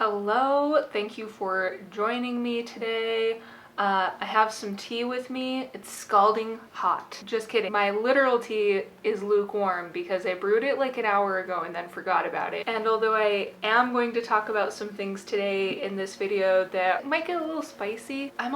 Hello, thank you for joining me today. I have some tea with me. It's scalding hot. Just kidding. My literal tea is lukewarm because I brewed it like an hour ago and then forgot about it. And although I am going to talk about some things today in this video that might get a little spicy, I'm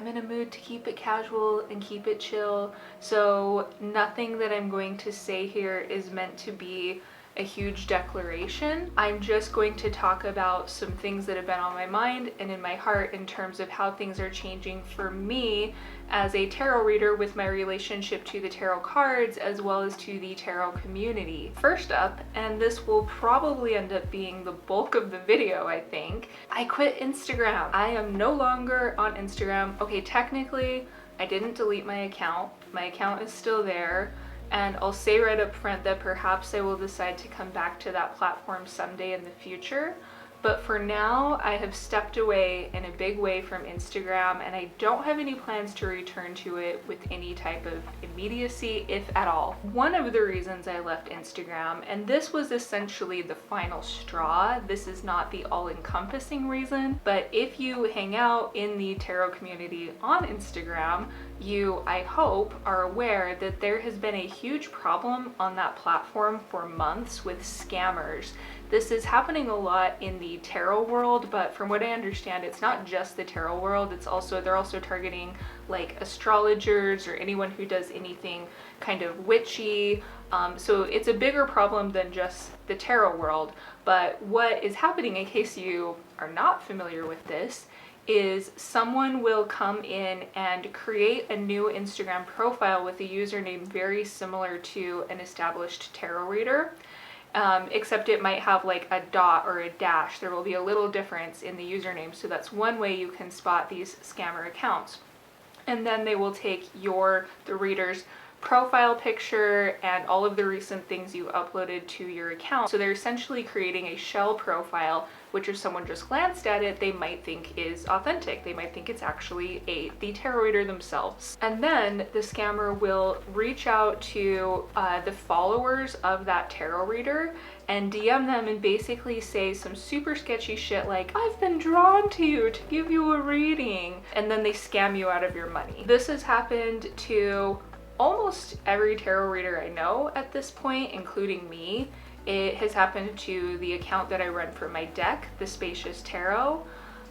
in a mood to keep it casual and keep it chill. So nothing that I'm going to say here is meant to be a huge declaration. I'm just going to talk about some things that have been on my mind and in my heart in terms of how things are changing for me as a tarot reader with my relationship to the tarot cards as well as to the tarot community. First up, and this will probably end up being the bulk of the video, I think, I quit Instagram. I am no longer on Instagram. Okay, technically, I didn't delete my account. My account is still there. And I'll say right up front that perhaps I will decide to come back to that platform someday in the future. But for now, I have stepped away in a big way from Instagram, and I don't have any plans to return to it with any type of immediacy, if at all. One of the reasons I left Instagram, and this was essentially the final straw, this is not the all-encompassing reason, but if you hang out in the tarot community on Instagram, you, I hope, are aware that there has been a huge problem on that platform for months with scammers. This is happening a lot in the tarot world, but from what I understand, it's not just the tarot world. They're also targeting like astrologers or anyone who does anything kind of witchy. So it's a bigger problem than just the tarot world. But what is happening, in case you are not familiar with this, is someone will come in and create a new Instagram profile with a username very similar to an established tarot reader. Except it might have like a dot or a dash. There will be a little difference in the username. So that's one way you can spot these scammer accounts. And then they will take the reader's profile picture and all of the recent things you uploaded to your account. So they're essentially creating a shell profile, which if someone just glanced at it, they might think is authentic. They might think it's actually the tarot reader themselves. And then the scammer will reach out to the followers of that tarot reader and DM them and basically say some super sketchy shit like, I've been drawn to you to give you a reading. And then they scam you out of your money. This has happened to almost every tarot reader I know at this point, including me. It has happened to the account that I run for my deck, the Spacious Tarot.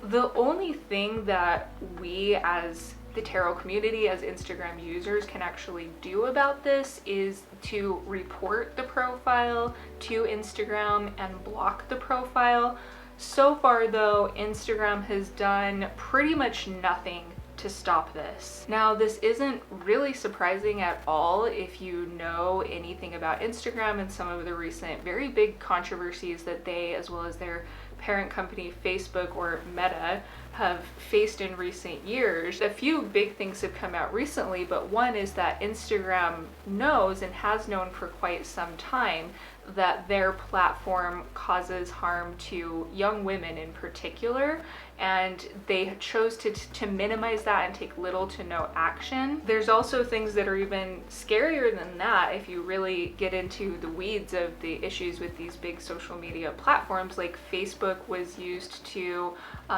The only thing that we as the tarot community, as Instagram users, can actually do about this is to report the profile to Instagram and block the profile. So far though, Instagram has done pretty much nothing to stop this. Now, this isn't really surprising at all if you know anything about Instagram and some of the recent very big controversies that they, as well as their parent company Facebook or Meta, have faced in recent years. A few big things have come out recently, but one is that Instagram knows and has known for quite some time that their platform causes harm to young women in particular, and they chose to minimize that and take little to no action. There's also things that are even scarier than that if you really get into the weeds of the issues with these big social media platforms. Like Facebook was used to,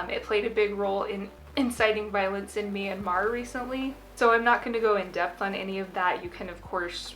it played a big role in inciting violence in Myanmar recently. So I'm not going to go in depth on any of that. You can of course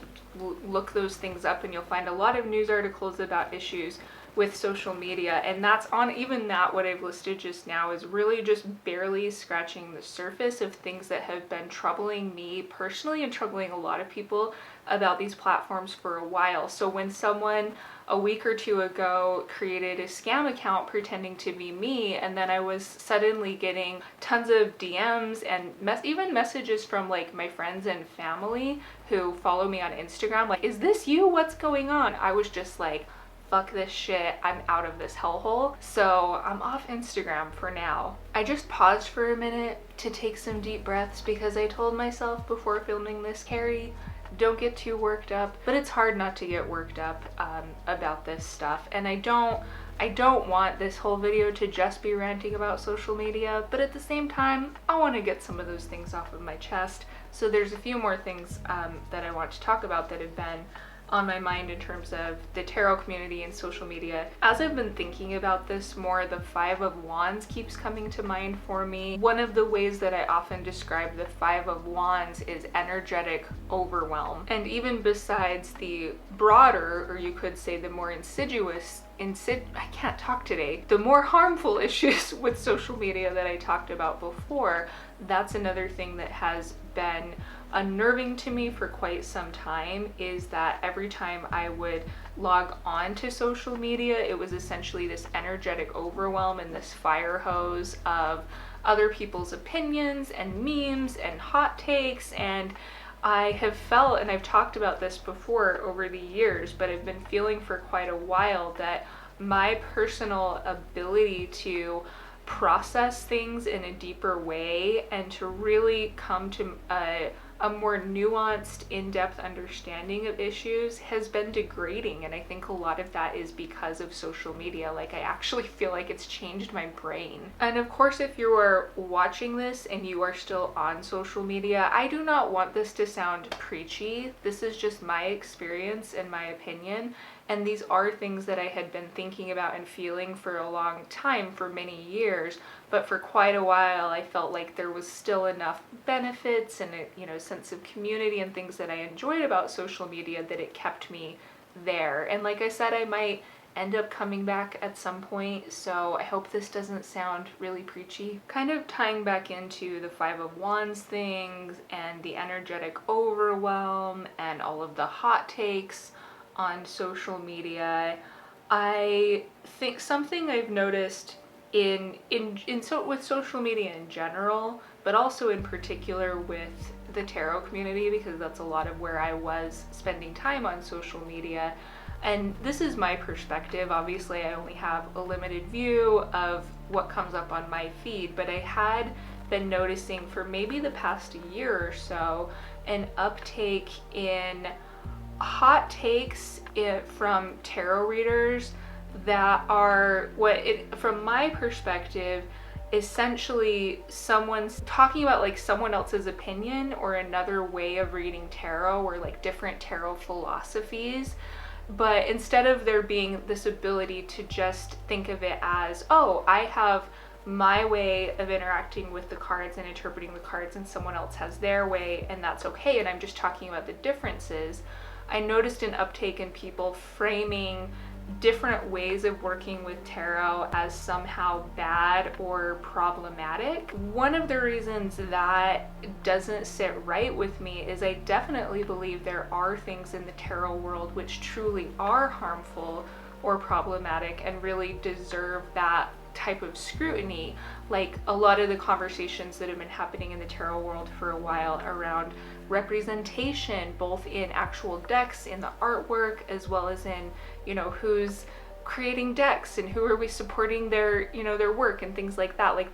look those things up and you'll find a lot of news articles about issues with social media, and that's on even that what I've listed just now is really just barely scratching the surface of things that have been troubling me personally and troubling a lot of people about these platforms for a while. So when someone a week or two ago created a scam account pretending to be me, and then I was suddenly getting tons of DMs and even messages from like my friends and family who follow me on Instagram like, is this you? What's going on? I was just like, fuck this shit, I'm out of this hellhole. So I'm off Instagram for now. I just paused for a minute to take some deep breaths because I told myself before filming this, Carrie, don't get too worked up. But it's hard not to get worked up about this stuff. And I don't want this whole video to just be ranting about social media, but at the same time, I want to get some of those things off of my chest. So there's a few more things that I want to talk about that have been on my mind in terms of the tarot community and social media. As I've been thinking about this more, the Five of Wands keeps coming to mind for me. One of the ways that I often describe the Five of Wands is energetic overwhelm. And even besides the broader, or you could say the more I can't talk today, the more harmful issues with social media that I talked about before, that's another thing that has been unnerving to me for quite some time, is that every time I would log on to social media, it was essentially this energetic overwhelm and this fire hose of other people's opinions and memes and hot takes. And I have felt, and I've talked about this before over the years, but I've been feeling for quite a while that my personal ability to process things in a deeper way and to really come to a more nuanced, in-depth understanding of issues has been degrading. And I think a lot of that is because of social media. Like, I actually feel like it's changed my brain. And of course, if you are watching this and you are still on social media, I do not want this to sound preachy. This is just my experience and my opinion. And these are things that I had been thinking about and feeling for a long time, for many years. But for quite a while, I felt like there was still enough benefits and a sense of community and things that I enjoyed about social media that it kept me there. And like I said, I might end up coming back at some point, so I hope this doesn't sound really preachy. Kind of tying back into the Five of Wands things and the energetic overwhelm and all of the hot takes on social media, I think something I've noticed with social media in general, but also in particular with the tarot community, because that's a lot of where I was spending time on social media. And this is my perspective. Obviously, I only have a limited view of what comes up on my feed, but I had been noticing for maybe the past year or so an uptake in hot takes from tarot readers that are from my perspective, essentially someone's talking about like someone else's opinion or another way of reading tarot, or like different tarot philosophies. But instead of there being this ability to just think of it as, oh, I have my way of interacting with the cards and interpreting the cards, and someone else has their way, and that's okay, and I'm just talking about the differences, I noticed an uptake in people framing different ways of working with tarot as somehow bad or problematic. One of the reasons that doesn't sit right with me is I definitely believe there are things in the tarot world which truly are harmful or problematic and really deserve that type of scrutiny, like a lot of the conversations that have been happening in the tarot world for a while around representation, both in actual decks, in the artwork, as well as in, who's creating decks and who are we supporting their work and things like that. Like,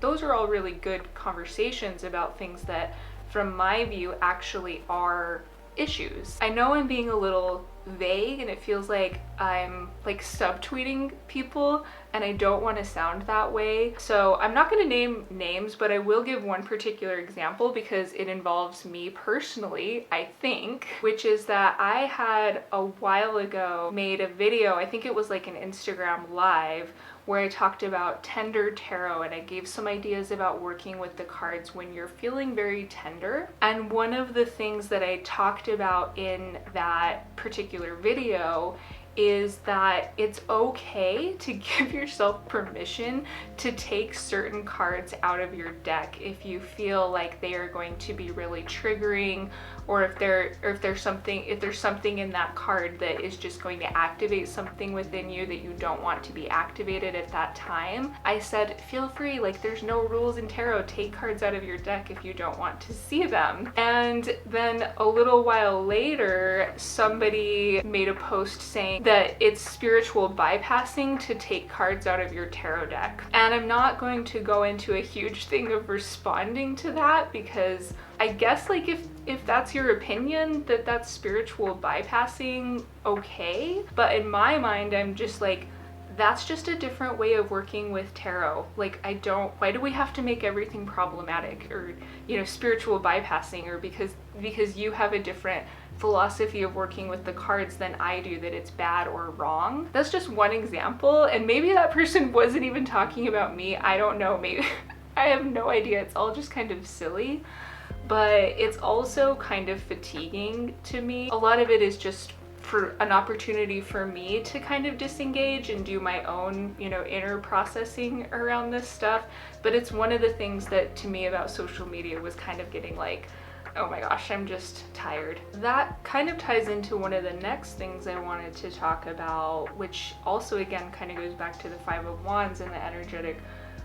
those are all really good conversations about things that, from my view, actually are issues. I know I'm being a little vague and it feels like I'm like subtweeting people, and I don't want to sound that way. So I'm not going to name names, but I will give one particular example because it involves me personally, I think, which is that I had a while ago made a video, I think it was like an Instagram live, where I talked about tender tarot, and I gave some ideas about working with the cards when you're feeling very tender. And one of the things that I talked about in that particular video is that it's okay to give yourself permission to take certain cards out of your deck if you feel like they are going to be really triggering, or if there's something in that card that is just going to activate something within you that you don't want to be activated at that time. I said, feel free, like there's no rules in tarot, take cards out of your deck if you don't want to see them. And then a little while later, somebody made a post saying that it's spiritual bypassing to take cards out of your tarot deck. And I'm not going to go into a huge thing of responding to that, because I guess like if that's your opinion that that's spiritual bypassing, okay. But in my mind, I'm just like, that's just a different way of working with tarot. Like, why do we have to make everything problematic or, spiritual bypassing, or because you have a different philosophy of working with the cards than I do that it's bad or wrong. That's just one example, and maybe that person wasn't even talking about me. I don't know, maybe I have no idea. It's all just kind of silly, but it's also kind of fatiguing to me. A lot of it is just for an opportunity for me to kind of disengage and do my own, inner processing around this stuff. But it's one of the things that to me about social media was kind of getting like, oh my gosh, I'm just tired. That kind of ties into one of the next things I wanted to talk about, which also again kind of goes back to the Five of Wands and the energetic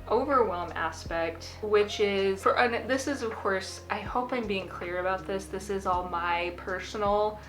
overwhelm aspect, which is this is, of course, I hope I'm being clear about this. This is all my personal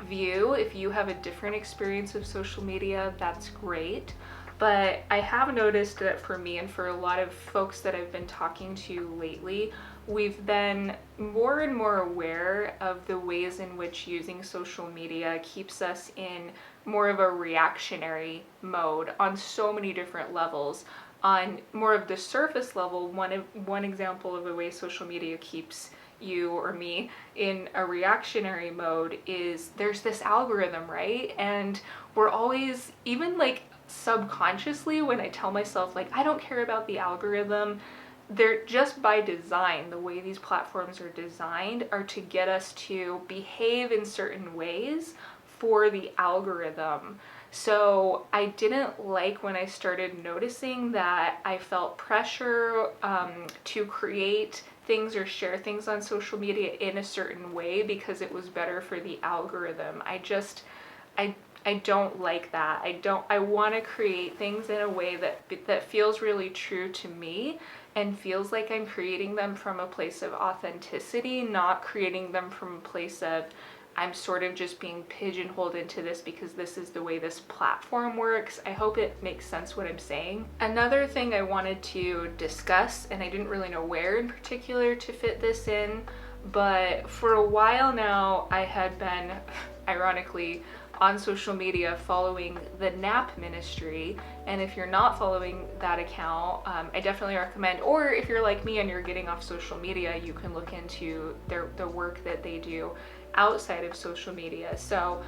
view. If you have a different experience of social media, that's great. But I have noticed that for me and for a lot of folks that I've been talking to lately, we've been more and more aware of the ways in which using social media keeps us in more of a reactionary mode on so many different levels. On more of the surface level, one example of the way social media keeps you or me in a reactionary mode is there's this algorithm, right? And we're always, even like subconsciously, when I tell myself like I don't care about the algorithm, they're just by design, the way these platforms are designed are to get us to behave in certain ways for the algorithm. So I didn't like when I started noticing that I felt pressure to create things or share things on social media in a certain way because it was better for the algorithm. I don't like that. I want to create things in a way that feels really true to me and feels like I'm creating them from a place of authenticity, not creating them from a place of I'm sort of just being pigeonholed into this because this is the way this platform works. I hope it makes sense what I'm saying. Another thing I wanted to discuss, and I didn't really know where in particular to fit this in, but for a while now I had been, ironically, on social media following the Nap Ministry. And if you're not following that account, I definitely recommend, or if you're like me and you're getting off social media, you can look into the work that they do outside of social media. So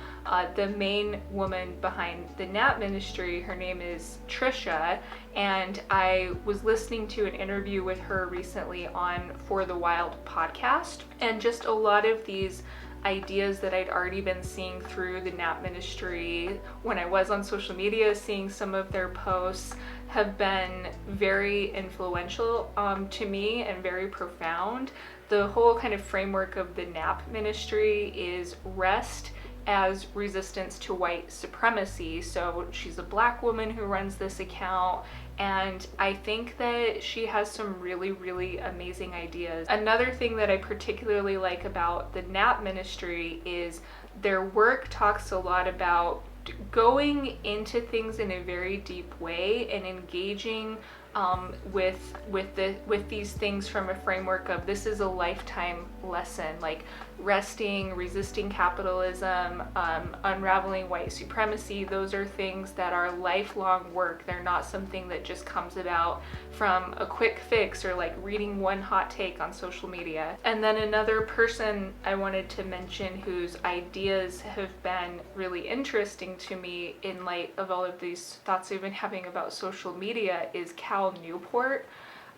the main woman behind the Nap Ministry, her name is Trisha, and I was listening to an interview with her recently on For the Wild podcast, and just a lot of these ideas that I'd already been seeing through the Nap Ministry when I was on social media, seeing some of their posts, have been very influential to me and very profound. The whole kind of framework of the Nap Ministry is rest as resistance to white supremacy. So she's a Black woman who runs this account, and I think that she has some really, really amazing ideas. Another thing that I particularly like about the Nap Ministry is their work talks a lot about going into things in a very deep way and engaging with these things from a framework of this is a lifetime lesson, like resting, resisting capitalism, unraveling white supremacy. Those are things that are lifelong work. They're not something that just comes about from a quick fix or like reading one hot take on social media. And then another person I wanted to mention whose ideas have been really interesting to me in light of all of these thoughts I've been having about social media is Cal Newport.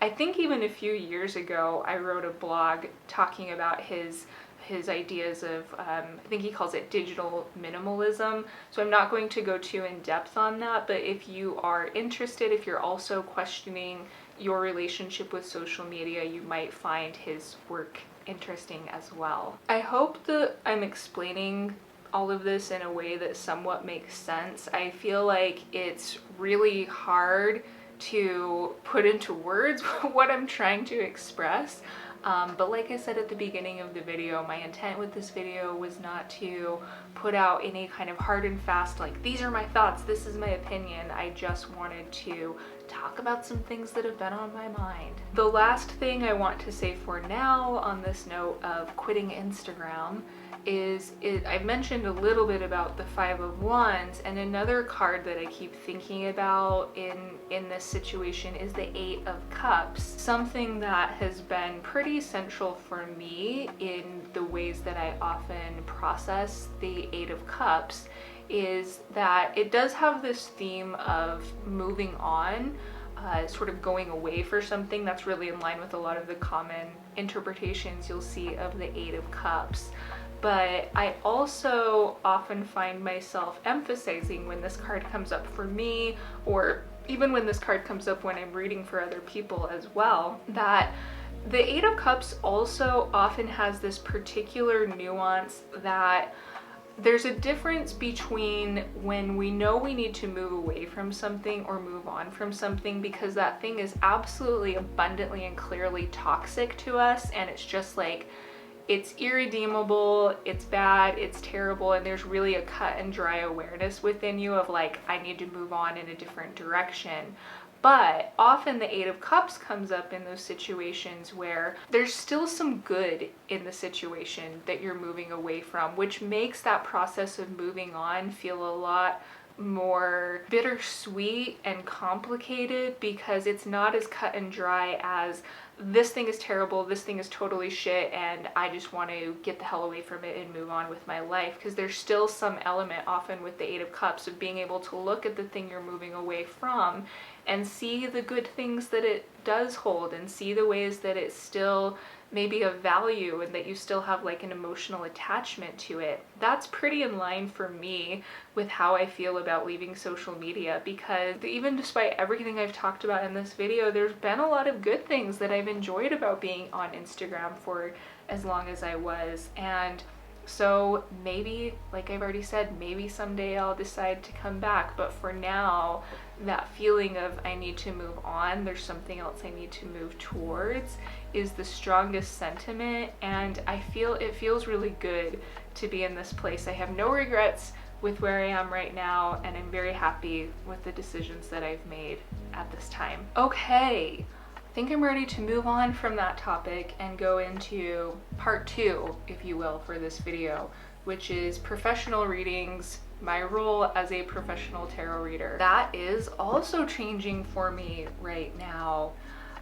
I think even a few years ago I wrote a blog talking about his ideas of, I think he calls it digital minimalism. So I'm not going to go too in depth on that, but if you are interested, if you're also questioning your relationship with social media, you might find his work interesting as well. I hope that I'm explaining all of this in a way that somewhat makes sense. I feel like it's really hard to put into words what I'm trying to express. But like I said at the beginning of the video, my intent with this video was not to put out any kind of hard and fast, like, these are my thoughts, this is my opinion. I just wanted to talk about some things that have been on my mind. The last thing I want to say for now on this note of quitting Instagram I mentioned a little bit about the Five of Wands, and another card that I keep thinking about in this situation is the Eight of Cups. Something that has been pretty central for me in the ways that I often process the Eight of Cups is that it does have this theme of moving on, sort of going away for something. That's really in line with a lot of the common interpretations you'll see of the Eight of Cups. But I also often find myself emphasizing when this card comes up for me, or even when this card comes up when I'm reading for other people as well, that the Eight of Cups also often has this particular nuance that there's a difference between when we know we need to move away from something or move on from something because that thing is absolutely abundantly and clearly toxic to us, and it's just like, it's irredeemable, it's bad, it's terrible, and there's really a cut and dry awareness within you of like, I need to move on in a different direction. But often the Eight of Cups comes up in those situations where there's still some good in the situation that you're moving away from, which makes that process of moving on feel a lot more bittersweet and complicated because it's not as cut and dry as this thing is terrible, this thing is totally shit, and I just want to get the hell away from it and move on with my life. Because there's still some element often with the Eight of Cups of being able to look at the thing you're moving away from and see the good things that it does hold and see the ways that it's still maybe of value and that you still have like an emotional attachment to it. That's pretty in line for me with how I feel about leaving social media, because even despite everything I've talked about in this video, there's been a lot of good things that I've enjoyed about being on Instagram for as long as I was. And so maybe, like I've already said, maybe someday I'll decide to come back, but for now, that feeling of I need to move on, there's something else I need to move towards, is the strongest sentiment, and I feel it feels really good to be in this place. I have no regrets with where I am right now, and I'm very happy with the decisions that I've made at this time. Okay, I think I'm ready to move on from that topic and go into part 2, if you will, for this video, which is professional readings, my role as a professional tarot reader. That is also changing for me right now.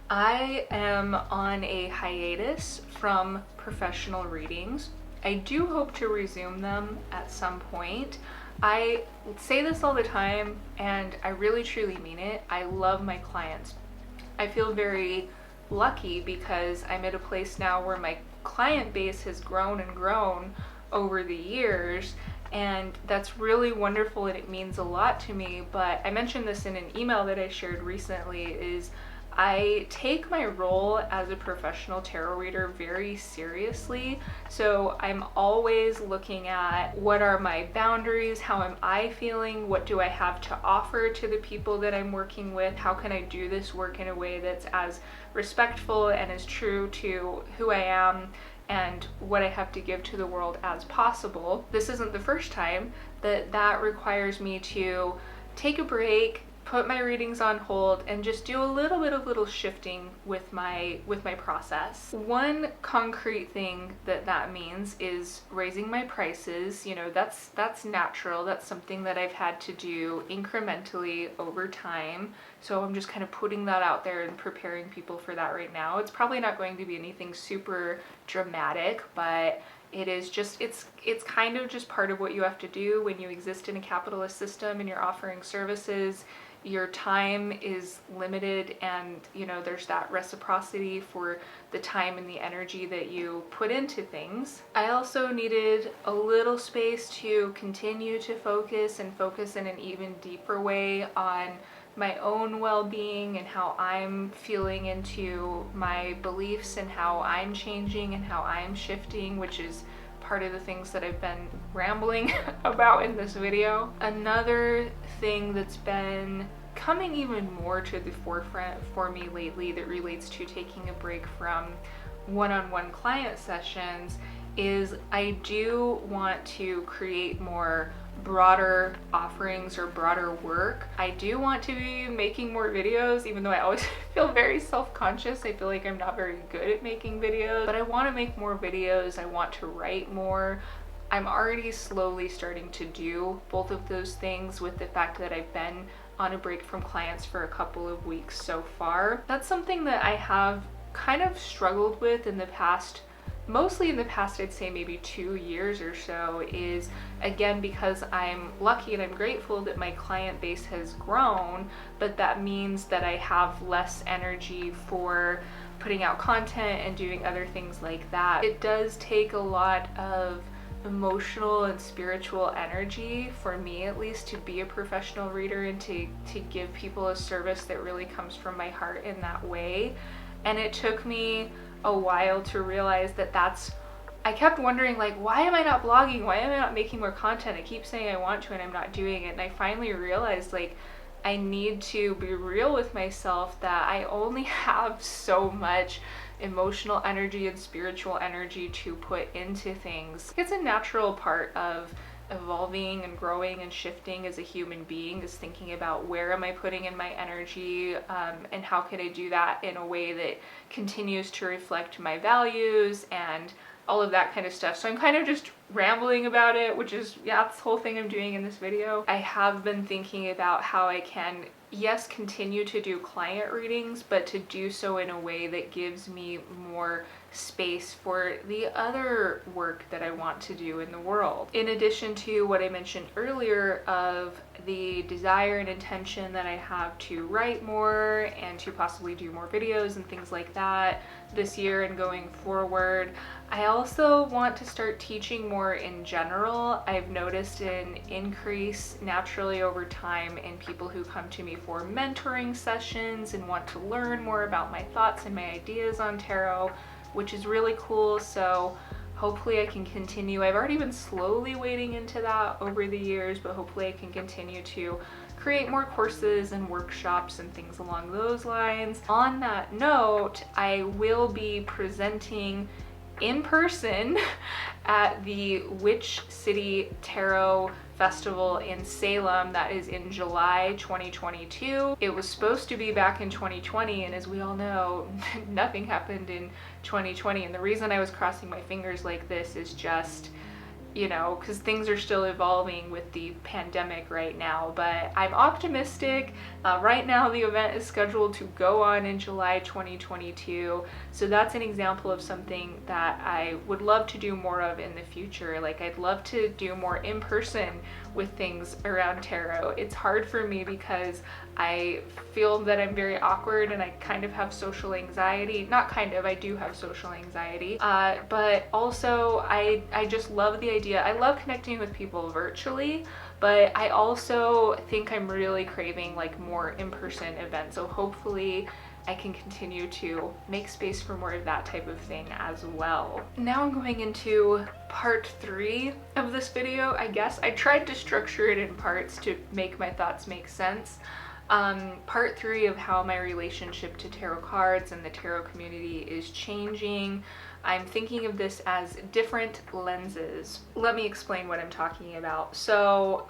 I am on a hiatus from professional readings. I do hope to resume them at some point. I say this all the time, and I really truly mean it. I love my clients. I feel very lucky because I'm at a place now where my client base has grown and grown over the years, and that's really wonderful and it means a lot to me. But I mentioned this in an email that I shared recently, is I take my role as a professional tarot reader very seriously. So I'm always looking at what are my boundaries, how am I feeling, what do I have to offer to the people that I'm working with, how can I do this work in a way that's as respectful and as true to who I am and what I have to give to the world as possible. This isn't the first time that requires me to take a break, put my readings on hold, and just do a little bit of shifting with my process. One concrete thing that means is raising my prices. You know, that's natural. That's something that I've had to do incrementally over time. So I'm just kind of putting that out there and preparing people for that right now. It's probably not going to be anything super dramatic, but it is just, it's kind of just part of what you have to do when you exist in a capitalist system and you're offering services. Your time is limited, and you know, there's that reciprocity for the time and the energy that you put into things. I also needed a little space to continue to focus in an even deeper way on my own well-being and how I'm feeling into my beliefs and how I'm changing and how I'm shifting, which is part of the things that I've been rambling about in this video. Another thing that's been coming even more to the forefront for me lately that relates to taking a break from one-on-one client sessions is I do want to create more broader offerings or broader work. I do want to be making more videos, even though I always feel very self-conscious. I feel like I'm not very good at making videos, but I want to make more videos. I want to write more. I'm already slowly starting to do both of those things with the fact that I've been on a break from clients for a couple of weeks so far. That's something that I have kind of struggled with in the past, mostly in the past, I'd say maybe 2 years or so, is again because I'm lucky and I'm grateful that my client base has grown, but that means that I have less energy for putting out content and doing other things like that. It does take a lot of emotional and spiritual energy, for me at least, to be a professional reader and to give people a service that really comes from my heart in that way. And it took me a while to realize that I kept wondering, like, why am I not blogging? Why am I not making more content? I keep saying I want to and I'm not doing it. And I finally realized, like, I need to be real with myself that I only have so much emotional energy and spiritual energy to put into things. It's a natural part of evolving and growing and shifting as a human being, is thinking about where am I putting in my energy, and how can I do that in a way that continues to reflect my values and all of that kind of stuff. So I'm kind of just rambling about it, which is, yeah, that's the whole thing I'm doing in this video. I have been thinking about how I can, yes, continue to do client readings, but to do so in a way that gives me more space for the other work that I want to do in the world. In addition to what I mentioned earlier of the desire and intention that I have to write more and to possibly do more videos and things like that this year and going forward, I also want to start teaching more in general. I've noticed an increase naturally over time in people who come to me for mentoring sessions and want to learn more about my thoughts and my ideas on tarot, which is really cool. So hopefully I can continue. I've already been slowly wading into that over the years, but hopefully I can continue to create more courses and workshops and things along those lines. On that note, I will be presenting in person at the Witch City Tarot Festival in Salem. That is in July 2022. It was supposed to be back in 2020, and as we all know, nothing happened in 2020. And the reason I was crossing my fingers like this is just, you know, because things are still evolving with the pandemic right now, but I'm optimistic. Right now the event is scheduled to go on in July 2022, so that's an example of something that I would love to do more of in the future. Like, I'd love to do more in person with things around tarot. It's hard for me because I feel that I'm very awkward and I kind of have social anxiety. Not kind of, I do have social anxiety. But also I just love the idea. I love connecting with people virtually, but I also think I'm really craving like more in-person events. So hopefully I can continue to make space for more of that type of thing as well. Now I'm going into part 3 of this video, I guess. I tried to structure it in parts to make my thoughts make sense. Part 3 of how my relationship to tarot cards and the tarot community is changing. I'm thinking of this as different lenses. Let me explain what I'm talking about. So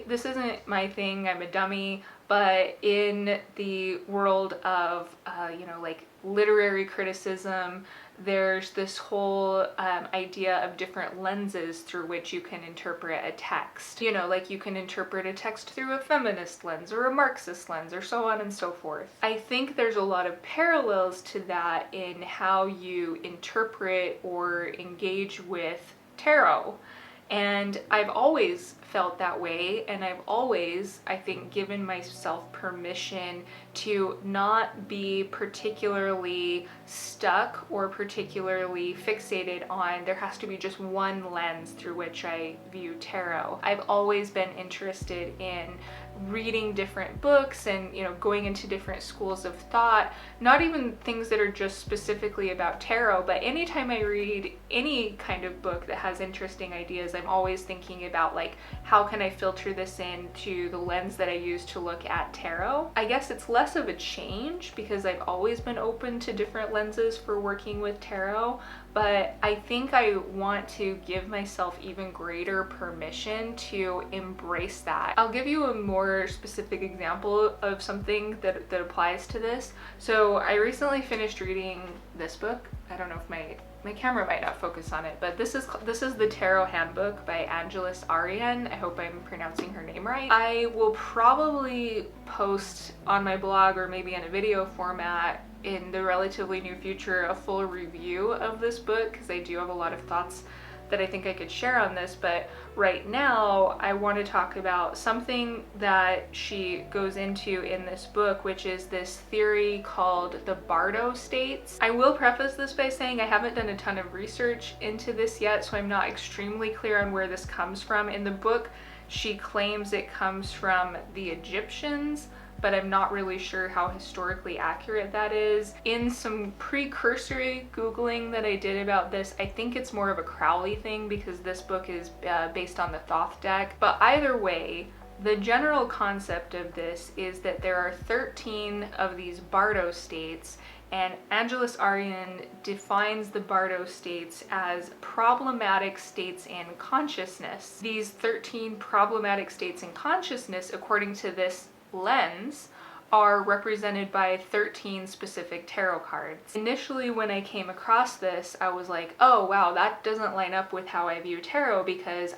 this isn't my thing, I'm a dummy, but in the world of, you know, like literary criticism, there's this whole idea of different lenses through which you can interpret a text. You know, like you can interpret a text through a feminist lens or a Marxist lens or so on and so forth. I think there's a lot of parallels to that in how you interpret or engage with tarot. And I've always felt that way, and I've always, I think, given myself permission to not be particularly stuck or particularly fixated on there has to be just one lens through which I view tarot. I've always been interested in reading different books and, you know, going into different schools of thought, not even things that are just specifically about tarot, but anytime I read any kind of book that has interesting ideas, I'm always thinking about, like, how can I filter this into the lens that I use to look at tarot? I guess it's less of a change because I've always been open to different lenses for working with tarot, but I think I want to give myself even greater permission to embrace that. I'll give you a more more specific example of something that applies to this. So I recently finished reading this book. I don't know if my camera might not focus on it, but this is the Tarot Handbook by Angelis Ariane. I hope I'm pronouncing her name right. I will probably post on my blog or maybe in a video format in the relatively near future a full review of this book, because I do have a lot of thoughts that I think I could share on this. But right now I want to talk about something that she goes into in this book, which is this theory called the Bardo states. I will preface this by saying I haven't done a ton of research into this yet, so I'm not extremely clear on where this comes from. In the book, she claims it comes from the Egyptians, but I'm not really sure how historically accurate that is. In some precursory Googling that I did about this, I think it's more of a Crowley thing because this book is based on the Thoth deck. But either way, the general concept of this is that there are 13 of these Bardo states, and Angelis Ariane defines the Bardo states as problematic states in consciousness. These 13 problematic states in consciousness, according to this lens, are represented by 13 specific tarot cards. Initially, when I came across this, I was like, oh wow, that doesn't line up with how I view tarot, because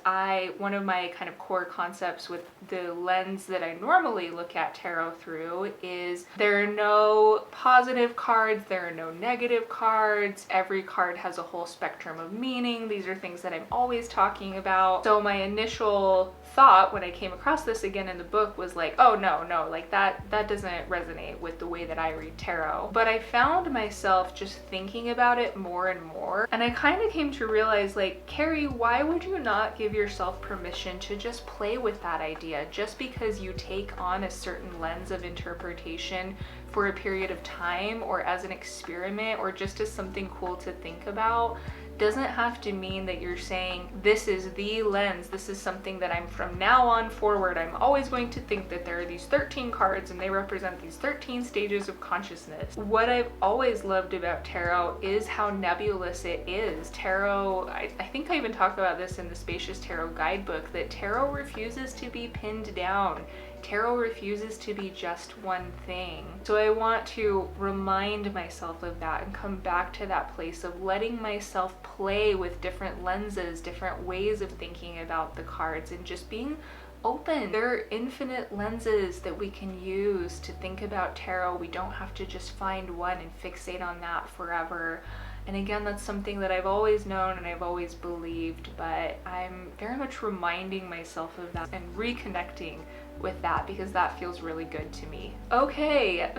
one of my kind of core concepts with the lens that I normally look at tarot through is there are no positive cards, there are no negative cards, every card has a whole spectrum of meaning. These are things that I'm always talking about. So my initial thought when I came across this again in the book was like, oh no, like that doesn't resonate with the way that I read tarot. But I found myself just thinking about it more and more, and I kind of came to realize, like, Carrie, why would you not give yourself permission to just play with that idea? Just because you take on a certain lens of interpretation for a period of time, or as an experiment, or just as something cool to think about, doesn't have to mean that you're saying this is the lens, this is something that I'm from now on forward, I'm always going to think that there are these 13 cards and they represent these 13 stages of consciousness. What I've always loved about tarot is how nebulous it is. Tarot, I think I even talked about this in the Spacious Tarot Guidebook, that tarot refuses to be pinned down. Tarot refuses to be just one thing. So I want to remind myself of that and come back to that place of letting myself play with different lenses, different ways of thinking about the cards, and just being open. There are infinite lenses that we can use to think about tarot. We don't have to just find one and fixate on that forever. And again, that's something that I've always known and I've always believed, but I'm very much reminding myself of that and reconnecting with that, because that feels really good to me. Okay,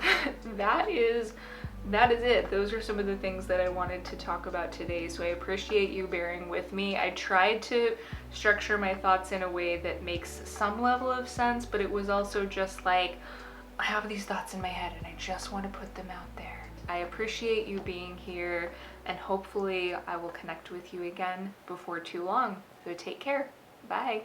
that is it. Those are some of the things that I wanted to talk about today, so I appreciate you bearing with me. I tried to structure my thoughts in a way that makes some level of sense, but it was also just like, I have these thoughts in my head and I just want to put them out there. I appreciate you being here, and hopefully I will connect with you again before too long. So take care. Bye.